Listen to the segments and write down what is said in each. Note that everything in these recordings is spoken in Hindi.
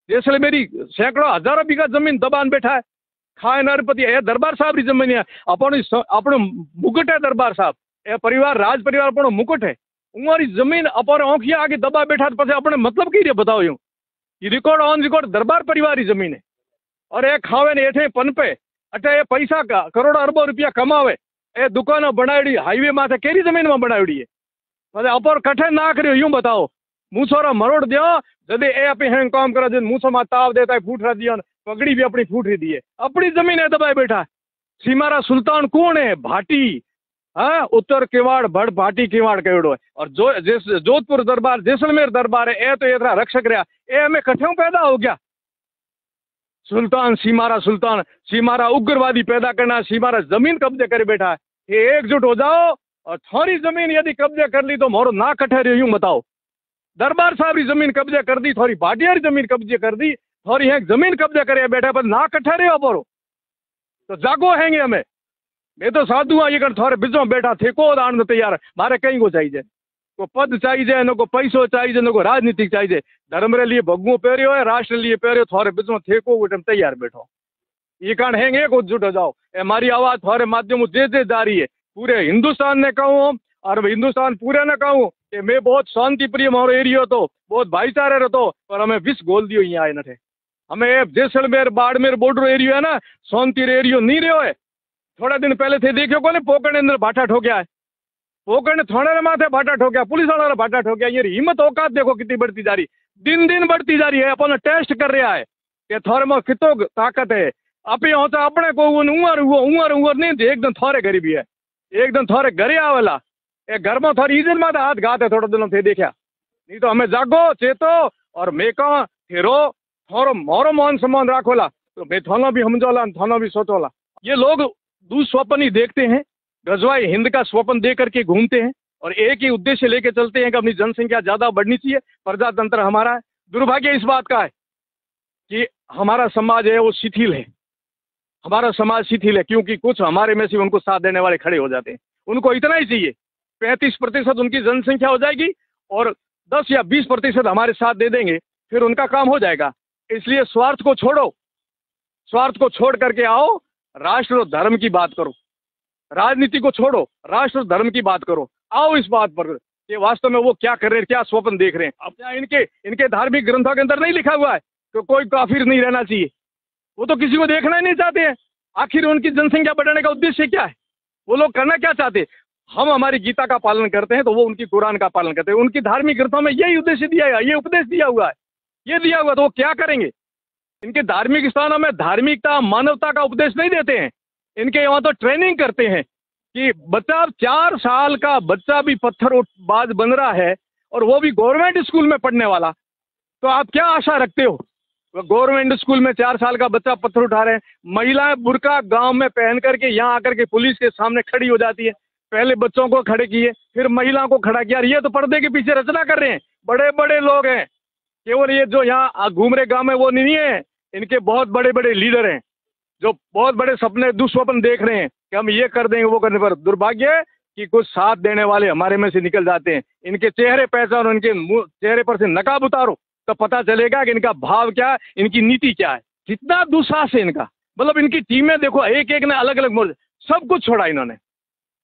जैसलमेरी सैकड़ों हजारों बीघा जमीन दबान बैठा है। खाए नरपति है दरबार साहब री जमीन है, अपनो मुकुट है दरबार साहब, ए परिवार राज परिवार अपनो मुकुट है। उमारी जमीन अपन औखिया आगे दबा बैठा तो अपने मतलब की बताओ यूं, ये रिकॉर्ड ऑन रिकॉर्ड दरबार परिवार की जमीन है। और ए खावे ने एठे पनपे अटे ए पैसा का करोड़ों अरबों रुपया कमावे, ए दुकानों बनावड़ी हाईवे माथे केरी जमीन में बनावड़ी है। मतलब अपर कठे ना करियो यूं बताओ, मूसोरा मरोड़ दियो जदे ए अपनी हैंग काम करा जन मूसो मा ताव देता है फूट रहा दिया, पगड़ी भी अपनी फूट रही दी है, अपनी जमीन है दबाए बैठा। सीमारा सुल्तान कौन है? भाटी, हाँ उत्तर किवाड़ बड़ भाटी किवाड़ कहोड़ो है। और जोधपुर दरबार जैसलमेर दरबार है, ए तो एतरा रक्षक रहा, ए हमें कठों पैदा हो गया। सुल्तान, सीमारा उग्रवादी पैदा करना, सीमारा जमीन कब्जे करे बैठा है। ये एकजुट हो जाओ और थोड़ी जमीन यदि कब्जे कर ली तो मोरो ना कठे रहे यूं बताओ। दरबार साहब की जमीन कब्जे कर दी, थोड़ी भाटिया की जमीन कब्जे कर दी, थोड़ी है जमीन कब्जे करे बैठा, पर ना कठे रहे परो तो जागो हैंगे हमें। मैं तो साधु हाँ, ये कर थोड़े बिजो बैठा थे को दान तैयार, मारे कहीं को चाहिए, को पद चाहिए, न को पैसो चाहिए, न को राजनीतिक चाहिए। धर्म रे लिए भगवो पहरियो है, राष्ट्र लिए पहरियो, थोड़े बिजो थे को तैयार बैठो। ये कारण हैंगे एक जुट हो जाओ। हमारी आवाज थोड़े माध्यम जे जा रही है, पूरे हिंदुस्तान ने कहूँ और हिंदुस्तान पूरे ने कहूँ कि मैं बहुत शांति प्रिय मारो एरियो तो बहुत भाईचारे रहतो, पर हमें विष गोल दियो यहाँ आए न। हमें जैसलमेर बाड़मेर बॉर्डर एरियो है ना, शांति एरियो नहीं रहो है। थोड़ा दिन पहले थे देखियो को पोकड़ ने अंदर भाटा ठोक्या है, पोकड़ ने थाने रे माथे भाटा ठोक्या, पुलिस वाला भाटा ठोक्या। ये हिम्मत औकात देखो कितनी बढ़ती जा रही, दिन दिन बढ़ती जा रही है। अपन टेस्ट कर रहा है कि थोड़े में कितो ताकत है। अपने होता अपने को उमर नहीं थे, एकदम थोड़े गरीबी है, एकदम थोड़े घरे आवेला, ए घर में थोड़ी इज्जत माथे हाथ घात है। थोड़े दिनों थे देखा, नहीं तो हमें जागो चेतो और मैं कहा फिरो थोड़ो मोरो मान सम्मान राखोला तो मैं थाना भी समझोला, थाना भी सोचोला। ये लोग दुस्वप्न ही देखते हैं, गजवाए हिंद का स्वप्न दे करके घूमते हैं और एक ही उद्देश्य लेके चलते हैं कि अपनी जनसंख्या ज्यादा बढ़नी चाहिए, प्रजातंत्र हमारा है। दुर्भाग्य इस बात का है कि हमारा समाज है वो शिथिल है, हमारा समाज शिथिल है, क्योंकि कुछ हमारे में से उनको साथ देने वाले खड़े हो जाते हैं। उनको इतना ही चाहिए 35% उनकी जनसंख्या हो जाएगी और 10 या 20% हमारे साथ दे देंगे, फिर उनका काम हो जाएगा। इसलिए स्वार्थ को छोड़ो, स्वार्थ को छोड़ करके आओ, राष्ट्र और धर्म की बात करो, राजनीति को छोड़ो, राष्ट्र और धर्म की बात करो। आओ इस बात पर कि वास्तव में वो क्या कर रहे हैं, क्या स्वप्न देख रहे हैं। अब क्या इनके धार्मिक ग्रंथों के अंदर नहीं लिखा हुआ है कि कोई काफिर नहीं रहना चाहिए? वो तो किसी को देखना ही नहीं चाहते हैं। आखिर उनकी जनसंख्या बढ़ाने का उद्देश्य क्या है? वो लोग करना क्या चाहते हैं? हम हमारी गीता का पालन करते हैं तो वो उनकी कुरान का पालन करते हैं। उनकी धार्मिक ग्रंथों में यही उद्देश्य दिया है, ये उपदेश दिया हुआ है, ये दिया हुआ, तो वो क्या करेंगे? इनके धार्मिक स्थानों में धार्मिकता मानवता का उपदेश नहीं देते हैं, इनके यहाँ तो ट्रेनिंग करते हैं कि बच्चा 4 साल का बच्चा भी पत्थरबाज बन रहा है और वो भी गवर्नमेंट स्कूल में पढ़ने वाला, तो आप क्या आशा रखते हो? गवर्नमेंट स्कूल में 4 साल का बच्चा पत्थर उठा रहे हैं। महिलाएं बुर्का गांव में पहन करके यहाँ आकर के पुलिस के सामने खड़ी हो जाती है। पहले बच्चों को खड़े किए, फिर महिलाओं को खड़ा किया। ये तो पर्दे के पीछे रचना कर रहे हैं, बड़े बड़े लोग हैं। केवल ये जो यहाँ घूम रहे गांव में वो नहीं है, इनके बहुत बड़े बड़े लीडर हैं जो बहुत बड़े सपने दुस्वप्न देख रहे हैं कि हम ये कर देंगे वो करने पर। दुर्भाग्य है कि कुछ साथ देने वाले हमारे में से निकल जाते हैं। इनके चेहरे पहचानो, इनके चेहरे पर से नकाब उतारो तो पता चलेगा कि इनका भाव क्या है, इनकी नीति क्या है। कितना दुस्साहस है इनका, मतलब इनकी टीमें देखो, एक एक ने अलग अलग मोर्चे, सब कुछ छोड़ा इन्होंने।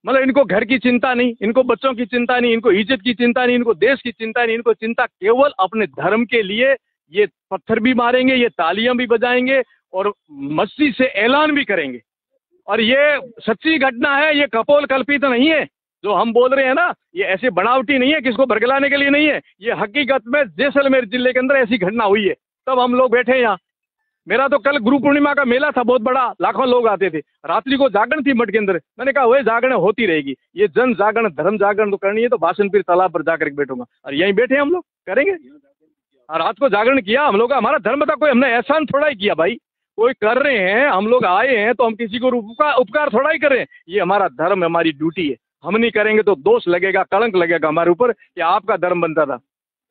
मतलब इनको घर की चिंता नहीं, इनको बच्चों की चिंता नहीं, इनको इज्जत की चिंता नहीं, इनको देश की चिंता नहीं, इनको चिंता केवल अपने धर्म के लिए। ये पत्थर भी मारेंगे, ये तालियां भी बजाएंगे और मस्जिद से ऐलान भी करेंगे। और ये सच्ची घटना है, ये कपोल कल्पित नहीं है जो हम बोल रहे हैं ना, ये ऐसे बनावटी नहीं है, किसको भड़कलाने के लिए नहीं है। ये हकीकत में जैसलमेर जिले के अंदर ऐसी घटना हुई है, तब हम लोग बैठे यहाँ। मेरा तो कल गुरु पूर्णिमा का मेला था, बहुत बड़ा, लाखों लोग आते थे। रात्रि को जागरण थी मठ के अंदर, मैंने कहा वही जागरण होती रहेगी, ये जन जागरण धर्म जागरण तो करनी है तो भाषणपीर तालाब पर जाकर बैठूंगा। और यहीं बैठे हम लोग करेंगे। और रात को जागरण किया हम लोग, हमारा धर्म था, कोई हमने एहसान थोड़ा ही किया भाई, कोई कर रहे हैं, हम लोग आए हैं तो हम किसी को उपकार थोड़ा ही कर रहे हैं। ये हमारा धर्म, हमारी ड्यूटी है। हम नहीं करेंगे तो दोष लगेगा, कलंक लगेगा हमारे ऊपर कि आपका धर्म बनता था।